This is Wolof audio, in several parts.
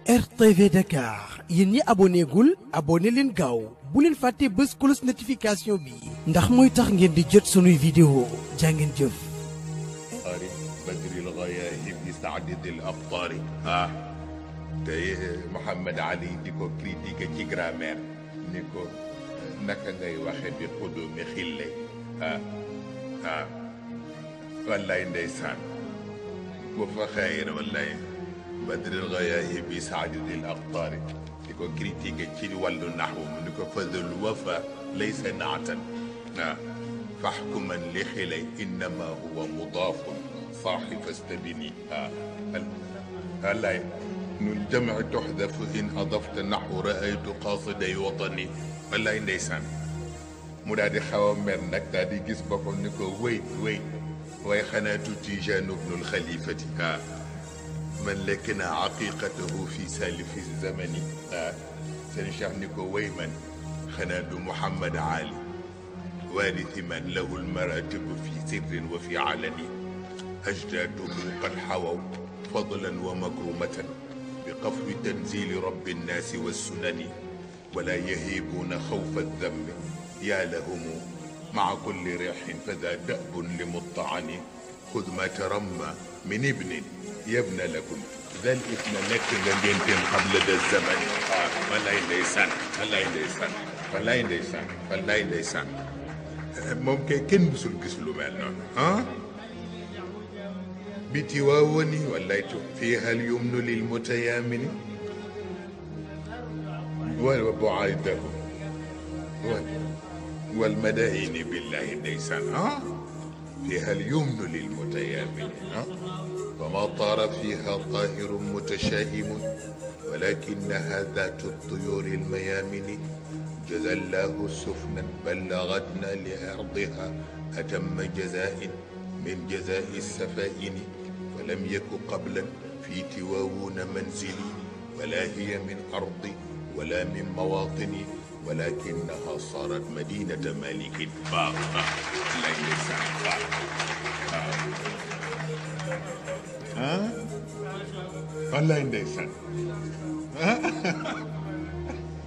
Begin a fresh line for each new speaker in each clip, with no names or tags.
RTV Dakar yéen ñi abonné gul abonné leen gaaw bu leen fàtte bës cloche notification bi ndax mooy tax ngeen di jot sunuy vidéo jàngeen jëf.
بدر الغياهب سعد الأبطار tey Mouhamed Ali di ko critiqué ci grammaire ni ko naka ngay waxe bi xudumi xille wallaay ndeysaan bu fa xayr wallaay badril ghayaahibi saadidil aqtaari di ko critiqué ci wàllu naxwu mu ni ko fadul wafa laysa naatan faxkuman li xilay innama huwa mudaafun صاحي فاستبني هلا الجمع تحذف إن أضفت نحو رأيت قاصدي وطني والله ndeysaan mu daal di xaw a mer nag daal di gis boppam ni ko wéy waaye xanaa Tijaanu bnul xalifati man lekk naa aqiqatahu fi salifi zamani seen Cheikh ni ko wéy man xanaa du Mouhamed Ali waarisi man lahu lmaratibu fi sirrin wa fi alani أجداده قد حووا فضلا ومكرمة بقفو تنزيل رب الناس والسنن ولا يهيبون خوف الذنب يا لهم مع كل ريح فذا دأب لمطعن خذ ما ترمى من ابن يبنى لكم ذا الإثم لك لنتم قبل ذا الزمن والله ليسان والله ليسان والله ليسان والله ليسان ممكن كن بسول كسلو مالنا بتواوني وليت فيها اليمن للمتيامن وبعيده والمدائن بالله ليسان فيها اليمن للمتيامن وما طار فيها طاهر متشائم ولكنها ذات الطيور الميامن جزى الله سفنا بلغتنا لأرضها أتم جزاء من جزاء السفائن ولم يك قبلا في تواوون منزلي ولا هي من أرضي ولا من مواطني ولكنها صارت مدينة مالك لا يسعى والله يسعى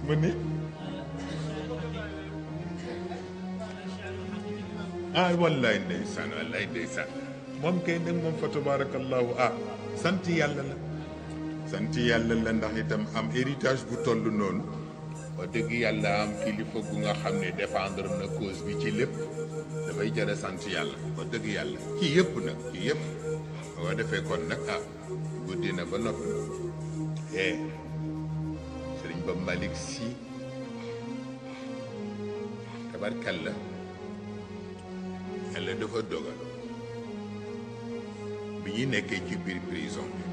مني wallaay ndeysaan wallaay ndeysaan moom kay nag moom fa tabarakallahu sant yàlla la ndax itam am héritage bu toll noonu wax dëgg yàlla am kilifa gu nga xam ne défendre na cause bi ci lépp dafay jëre sant yàlla wax dëgg yàlla ci yëpp nag ci yëpp boo defee kon nag guddi na ba noppi sëriñ ba Malick Sy tabarkalla yàlla dafa dogal bi ñu nekkee ci biir prison bi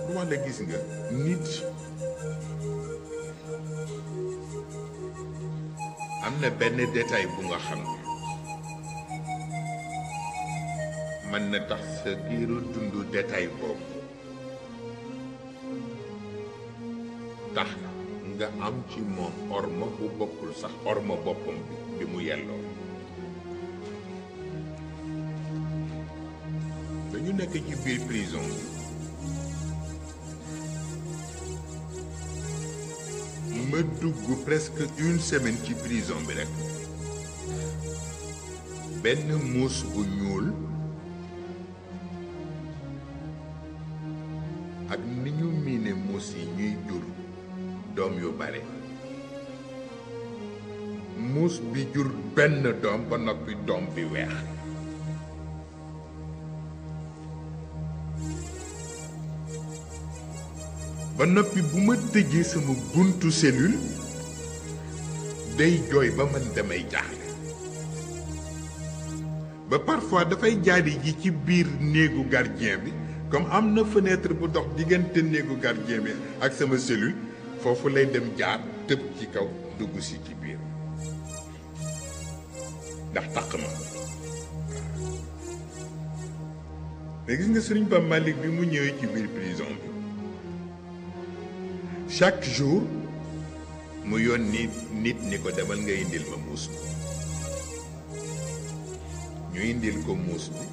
pour wax la gis nga nit am na benn détail bu nga xam ne mën na tax sa giiru dund détail boobu tax nga am ci moom orma bu bokkul sax orma boppam bi mu yelloo dañu nekk ci biir prison bi ma dugg presque une semaine ci prison bi rek benn muus bu ñuul ak ni ñu miine muus yi ñuy jur doom yu bare muus bi jur benn doom ba noppi doom bi weex ba noppi bu ma tëjee sama buntu cellule day jooy ba man damay jaaxle ba parfois dafay jaari ji ci biir néegu gardien bi comme am na fenêtre bu dox diggante néegu gardien bi ak sama cellule foofu lay dem jaar tëb ci kaw dugg si ci biir ndax taq ma mais gis nga sëriñ Ba Malick bi mu ñëwee ci biir prison bi chaque jour mu yónni nit ni ko demal nga indil ma muus bi ñu indil ko muus bi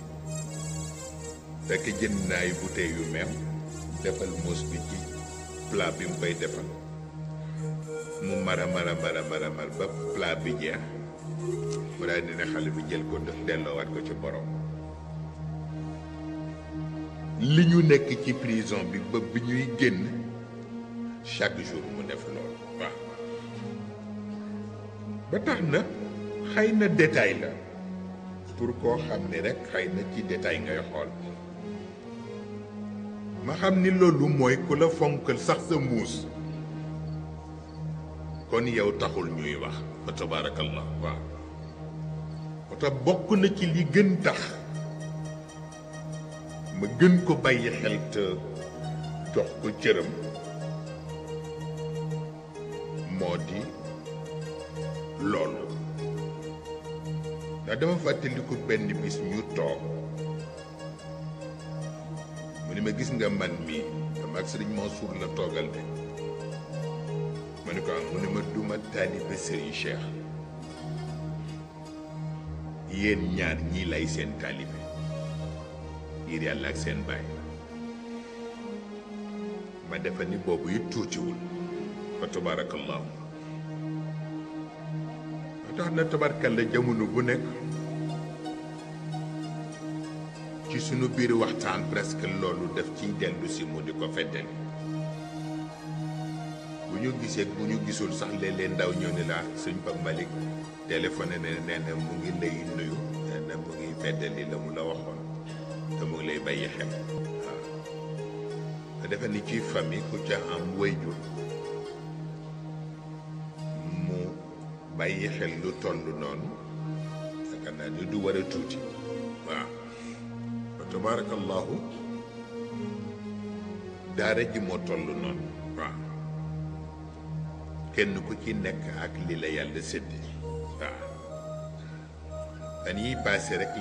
fekk jënd na ay bouteilles yu meew defal muus bi ci plat bi mu koy defal mu mara ba plat bi jeex mu daal dina xale bi jël ko delloowaat ko ci borom. li ñu nekk ci prison bi ba bi ñuy génn chaque jour mu def loolu waaw. ba tax na xëy na détail la pour koo xam ne rek xëy na ci détail ngay xool ma xam ni loolu mooy ku la fonkal sax sa muus kon yow taxul ñuy wax fa tabaarakallah waaw. moo tax bokk na ci li gën tax ma gën ko bàyyi xel te jox ko cëram moo di loolu. ndax dama fàttaliku benn bis ñu toog mu ni ma gis nga man mii dama ak Serigne Mansour la toogal de ma ni ko am mu ni ma duma taalibe Serigne Cheikh yéen ñaar ñii lay seen taalibe ngir yàlla ak seen baay. ma defa ni boobu it tuutiwul fa tabarakallahu. tax na tabarkalla jamono bu nekk ci sunu biir waxtaan presque loolu def ciy dellu si mu di ko feddali bu ñu gisee bu ñu gisul sax léeg-léeg ndaw ñëw ni la sëñ Pape Malick téléphoné ne nee na mu ngi lay nuyu nee na mu ngi feddali la mu la waxoon te mu ngi lay bàyyi xel waaw. te defe ni ci famille ku ca am wayjur bàyyi xel lu toll noonu yaakaar naa ni du war a tuuti waaw. wa tabarakallahu daara ji moo toll noonu waaw. kenn ku ci nekk ak li la yàlla séddi waaw. fan yiy paase rek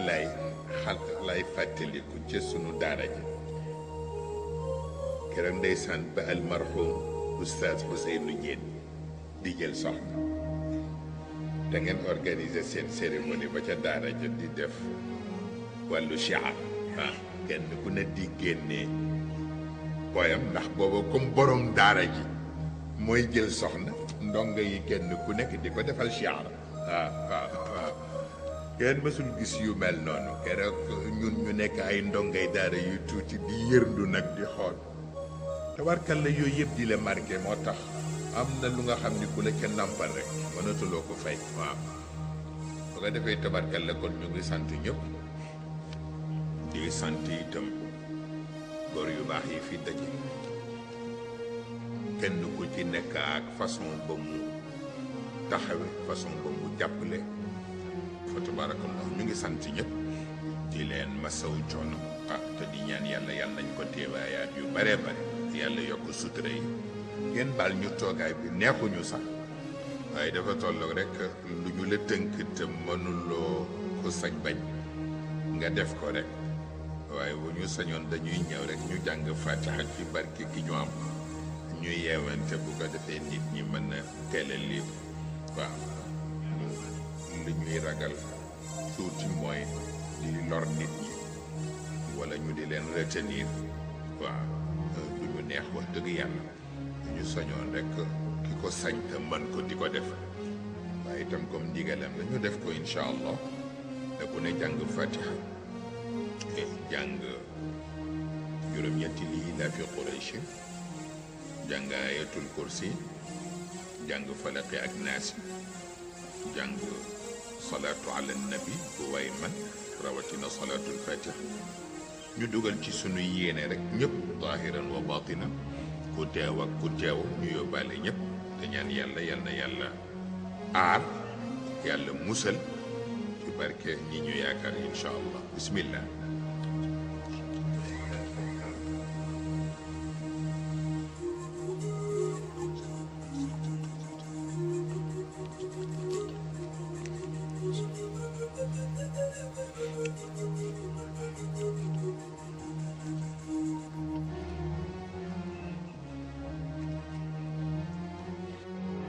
lay fàttaliku ca sunu daara ji keroog ndeysaan ba almarhum oustaz Ousseynou Diène di jël soxna da ngeen organiser seen cérémonie ba ca daara ja di def wàllu shiar ah kenn ku ne di génnee booyam ndax booba comme borom daara ji mooy jël soxna ndongo yi kenn ku nekk di ko defal shiar waaw kenn mësul gis yu mel noonu keroog ñun ñu nekk ay ndongay daara yu tuuti di yërndu nag di xool tabarkal la yooyu yëpp di la marqué moo tax am na lu nga xam ni ku la ca nàmpal rek mënatuloo ko fay waaw. bu ko defee tabarkal la kon ñu ngi sant ñëpp di sant itam góor yu baax yi fi daje kenn ku ci nekk ak façon ba mu taxawe façon ba mu jàppale fa tabarakallah ñu ngi sant ñëpp di leen masaw coono te di ñaan yàlla nañ ko teewaayaat yu bare bare yàlla yokk sutura yi. ngeen baal ñu toogaay bi neexuñu sax waaye dafa tolloog rek lu ñu la tënk te mënuloo ko sañ bañ nga def ko rek waaye bu ñu sañoon dañuy ñëw rek ñu jàng fatiha ci barke gi ñu am ñu yeewante bu ko defee nit ñi mën a teel a lii waaw. li ñuy ragal tuuti mooy di lor nit ñi wala ñu di leen retenir waaw du ñu neex wax dëgg yàlla. ñu soñoon rek ki ko sañ te mën ko di ko def waaye itam comme ndigalam la ñu def ko incha allah da ku ne jàng fatiha jàng juróom-ñetti lii laa fi Quraysh jàng ayatul kursi jàng falaqi ak naasi jàng salaatu ala nabi bu waay man rawatina salaatul fatiha ñu dugal ci sunu yéene rek ñëpp zahiran wa batinan ku teew ak ku teew ñu yóbbaale ñëpp te ñaan yàlla aar yàlla musal ci barke ñi ñu yaakaar incha allah bismillah.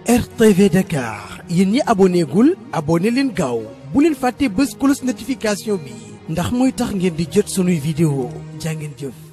RTV Dakar yéen ñi abonné gul abonné leen gaaw bu leen fàtte bës cloche notification bi ndax mooy tax ngeen di jot sunuy vidéo jaa ngeen jëf.